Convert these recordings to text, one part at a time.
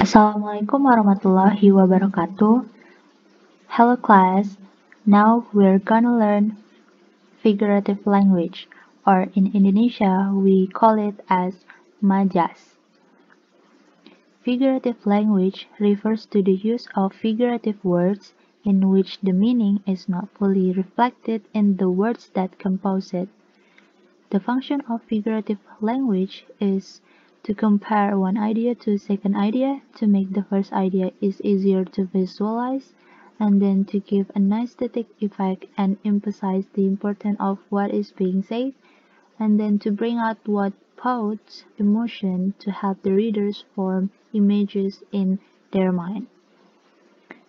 Assalamualaikum warahmatullahi wabarakatuh. Hello class. Now we're gonna learn figurative language, or in Indonesia we call it as majas. Figurative language refers to the use of figurative words in which the meaning is not fully reflected in the words that compose it. The function of figurative language is to compare one idea to a second idea, to make the first idea is easier to visualize, and then to give an aesthetic effect and emphasize the importance of what is being said, and then to bring out what thoughts, emotion, to help the readers form images in their mind.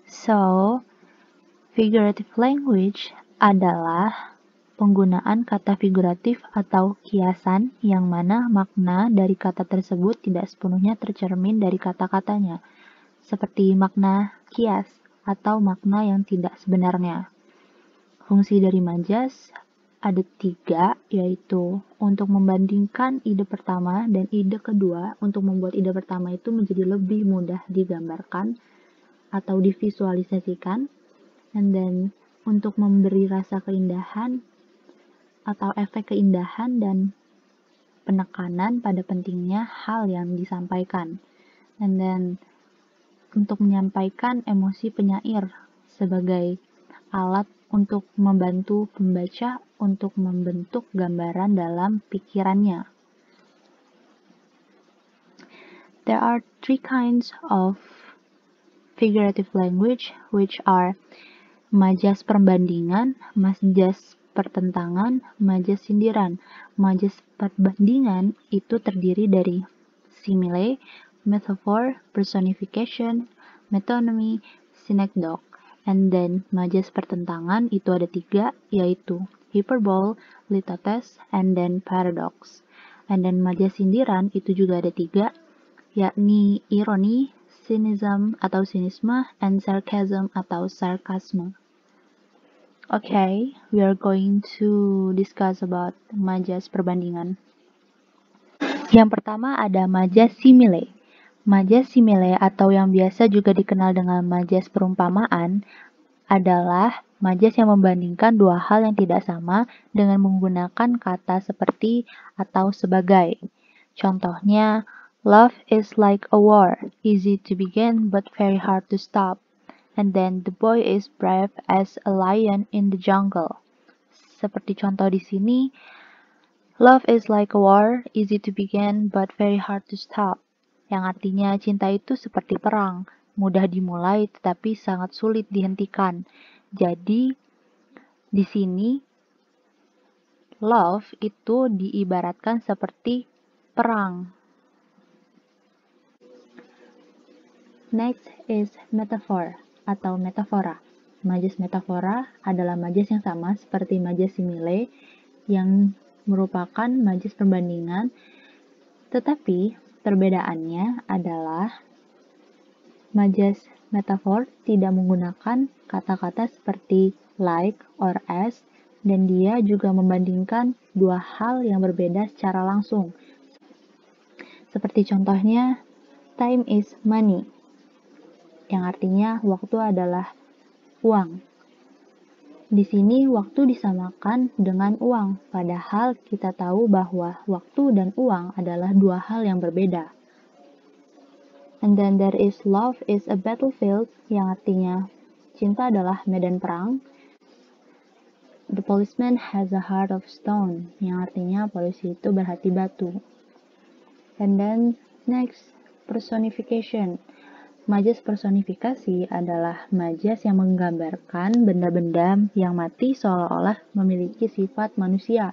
So, figurative language adalah penggunaan kata figuratif atau kiasan yang mana makna dari kata tersebut tidak sepenuhnya tercermin dari kata-katanya, seperti makna kias atau makna yang tidak sebenarnya. Fungsi dari majas ada 3, yaitu untuk membandingkan ide pertama dan ide kedua, untuk membuat ide pertama itu menjadi lebih mudah digambarkan atau divisualisasikan, and then untuk memberi rasa keindahan atau efek keindahan dan penekanan pada pentingnya hal yang disampaikan. And then untuk menyampaikan emosi penyair sebagai alat untuk membantu pembaca untuk membentuk gambaran dalam pikirannya. There are 3 kinds of figurative language, which are majas perbandingan, majas pertentangan, majas sindiran. Majas perbandingan itu terdiri dari simile, metaphor, personification, metonymy, synecdoche. And then majas pertentangan itu ada 3, yaitu hyperbole, litotes, and then paradox. And then majas sindiran itu juga ada 3, yakni ironi, cynicism atau sinisme, and sarcasm atau sarkasme. Okay, we are going to discuss about majas perbandingan. Yang pertama ada majas simile. Majas simile atau yang biasa juga dikenal dengan majas perumpamaan adalah majas yang membandingkan dua hal yang tidak sama dengan menggunakan kata seperti atau sebagai. Contohnya, love is like a war, easy to begin but very hard to stop. And then the boy is brave as a lion in the jungle. Seperti contoh di sini, love is like a war, easy to begin but very hard to stop. Yang artinya cinta itu seperti perang, mudah dimulai tetapi sangat sulit dihentikan. Jadi di sini love itu diibaratkan seperti perang. Next is metaphor atau metafora. Majas metafora adalah majas yang sama seperti majas simile yang merupakan majas perbandingan, tetapi perbedaannya adalah majas metafor tidak menggunakan kata-kata seperti like or as, dan dia juga membandingkan dua hal yang berbeda secara langsung. Seperti contohnya, time is money, yang artinya waktu adalah uang. Di sini waktu disamakan dengan uang, padahal kita tahu bahwa waktu dan uang adalah dua hal yang berbeda. And then there is love is a battlefield, yang artinya cinta adalah medan perang. The policeman has a heart of stone, yang artinya polisi itu berhati batu. And then next, personification. Majas personifikasi adalah majas yang menggambarkan benda-benda yang mati seolah-olah memiliki sifat manusia.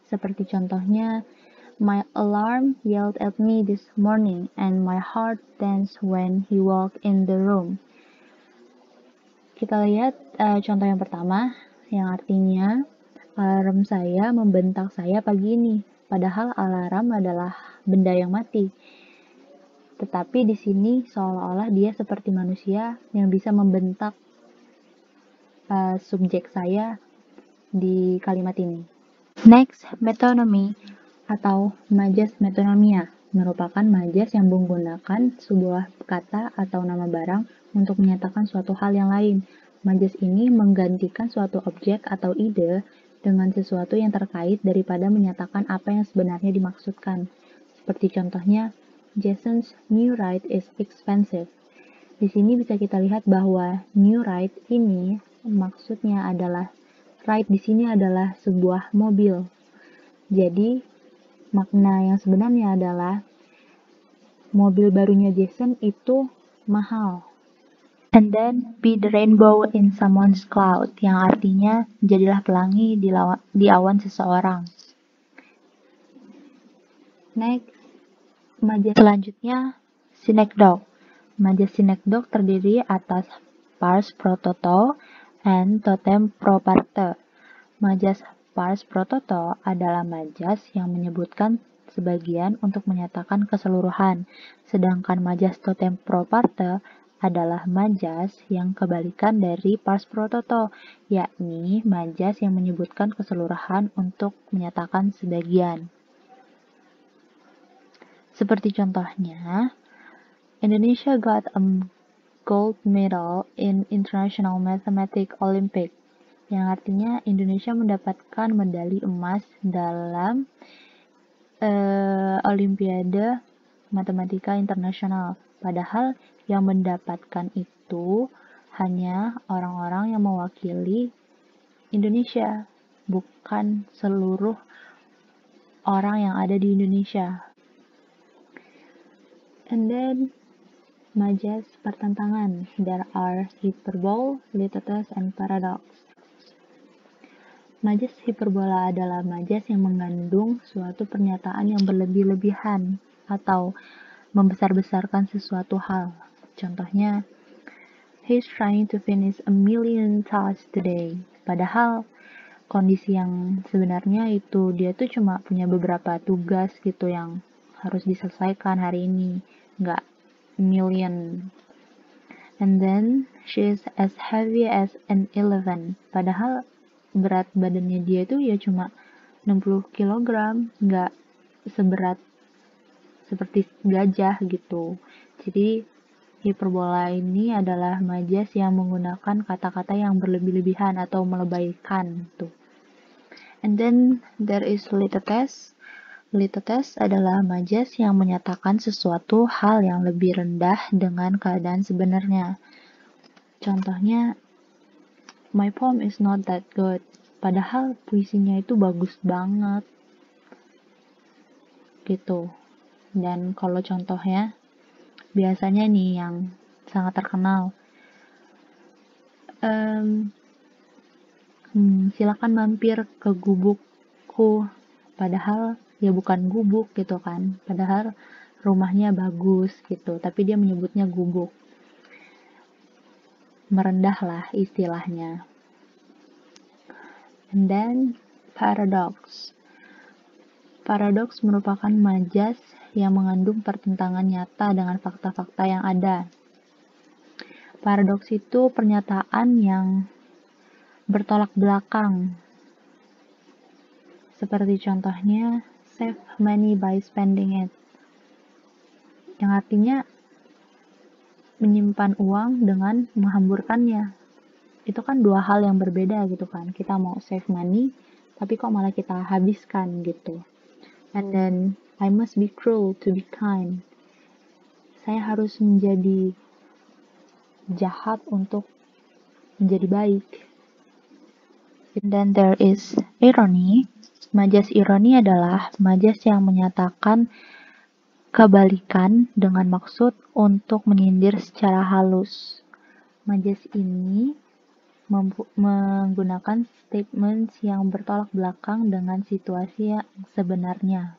Seperti contohnya, my alarm yelled at me this morning and my heart danced when he walked in the room. Kita lihat contoh yang pertama, yang artinya alarm saya membentak saya pagi ini, padahal alarm adalah benda yang mati. Tetapi di sini seolah-olah dia seperti manusia yang bisa membentak subjek saya di kalimat ini. Next, metonymy atau majas metonomia. merupakan majas yang menggunakan sebuah kata atau nama barang untuk menyatakan suatu hal yang lain. Majas ini menggantikan suatu objek atau ide dengan sesuatu yang terkait daripada menyatakan apa yang sebenarnya dimaksudkan. Seperti contohnya, Jason's new ride is expensive. Di sini bisa kita lihat bahwa new ride ini maksudnya adalah ride di sini adalah sebuah mobil. Jadi, makna yang sebenarnya adalah mobil barunya Jason itu mahal. And then, be the rainbow in someone's cloud, yang artinya jadilah pelangi di awan seseorang. Next, majas selanjutnya, synecdoche. Majas synecdoche terdiri atas pars pro toto and totem pro parte. Majas pars pro toto adalah majas yang menyebutkan sebagian untuk menyatakan keseluruhan, sedangkan majas totem pro parte adalah majas yang kebalikan dari pars pro toto, yakni majas yang menyebutkan keseluruhan untuk menyatakan sebagian. Seperti contohnya, Indonesia got a gold medal in International Mathematics Olympic, yang artinya Indonesia mendapatkan medali emas dalam Olimpiade Matematika Internasional. Padahal yang mendapatkan itu hanya orang-orang yang mewakili Indonesia, bukan seluruh orang yang ada di Indonesia. And then, majas pertentangan. There are hyperbole, litotes, and paradox. Majas hiperbola adalah majas yang mengandung suatu pernyataan yang berlebih-lebihan atau membesar-besarkan sesuatu hal. Contohnya, he's trying to finish 1,000,000 tasks today. Padahal kondisi yang sebenarnya itu dia tuh cuma punya beberapa tugas gitu yang harus diselesaikan hari ini, nggak million. And then, she is as heavy as an elephant. Padahal berat badannya dia tuh ya cuma 60 kg, nggak seberat seperti gajah gitu. Jadi, hiperbola ini adalah majas yang menggunakan kata-kata yang berlebih-lebihan atau melebaikan tuh. And then there is litotes. Litotes adalah majas yang menyatakan sesuatu hal yang lebih rendah dengan keadaan sebenarnya. Contohnya, my poem is not that good. Padahal puisinya itu bagus banget. Gitu. Dan kalau contohnya, biasanya nih yang sangat terkenal. Silakan mampir ke gubukku. Padahal ya bukan gubuk gitu kan. Padahal rumahnya bagus gitu. Tapi dia menyebutnya gubuk. Merendah lah istilahnya. And then, paradox. Paradox merupakan majas yang mengandung pertentangan nyata dengan fakta-fakta yang ada. Paradoks itu pernyataan yang bertolak belakang. Seperti contohnya, save money by spending it. Yang artinya menyimpan uang dengan menghamburkannya. Itu kan dua hal yang berbeda gitu kan. Kita mau save money, tapi kok malah kita habiskan gitu. And then, I must be cruel to be kind. Saya harus menjadi jahat untuk menjadi baik. And then there is irony. Majas ironi adalah majas yang menyatakan kebalikan dengan maksud untuk menyindir secara halus. Majas ini menggunakan statements yang bertolak belakang dengan situasi yang sebenarnya.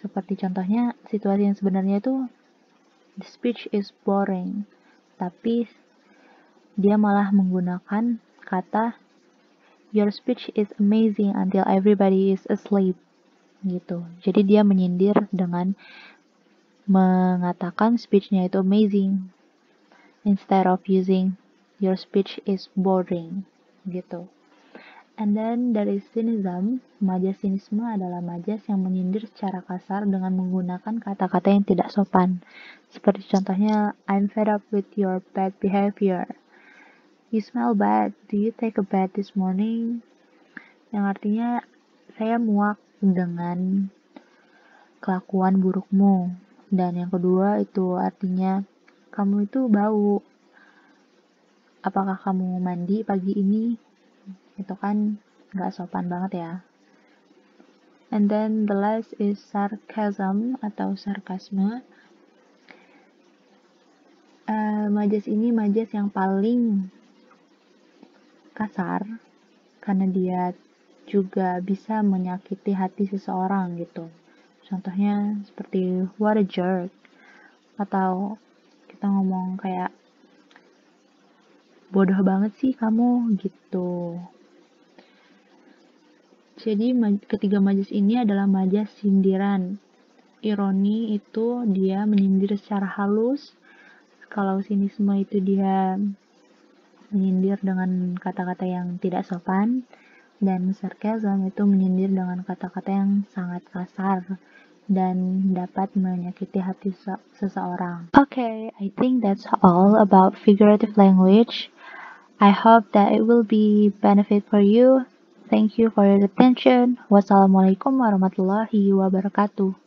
Seperti contohnya, situasi yang sebenarnya itu the speech is boring, tapi dia malah menggunakan kata your speech is amazing until everybody is asleep gitu. Jadi dia menyindir dengan mengatakan speech-nya itu amazing instead of using your speech is boring gitu. And then there is cynicism. Majas sinisme adalah majas yang menyindir secara kasar dengan menggunakan kata-kata yang tidak sopan. Seperti contohnya, I'm fed up with your bad behavior. You smell bad. Do you take a bath this morning? Yang artinya, saya muak dengan kelakuan burukmu. Dan yang kedua itu artinya, kamu itu bau. Apakah kamu mandi pagi ini? Itu kan gak sopan banget ya. And then the last is sarcasm atau sarkasme. Majas ini majas yang paling kasar karena dia juga bisa menyakiti hati seseorang gitu. Contohnya seperti what a jerk, atau kita ngomong kayak bodoh banget sih kamu gitu. Jadi ketiga majas ini adalah majas sindiran. Ironi itu dia menyindir secara halus. Kalau sinisme itu dia menyindir dengan kata-kata yang tidak sopan. Dan sarcasm itu menyindir dengan kata-kata yang sangat kasar dan dapat menyakiti hati seseorang. Okay, I think that's all about figurative language. I hope that it will be benefit for you. Thank you for your attention. Wassalamualaikum warahmatullahi wabarakatuh.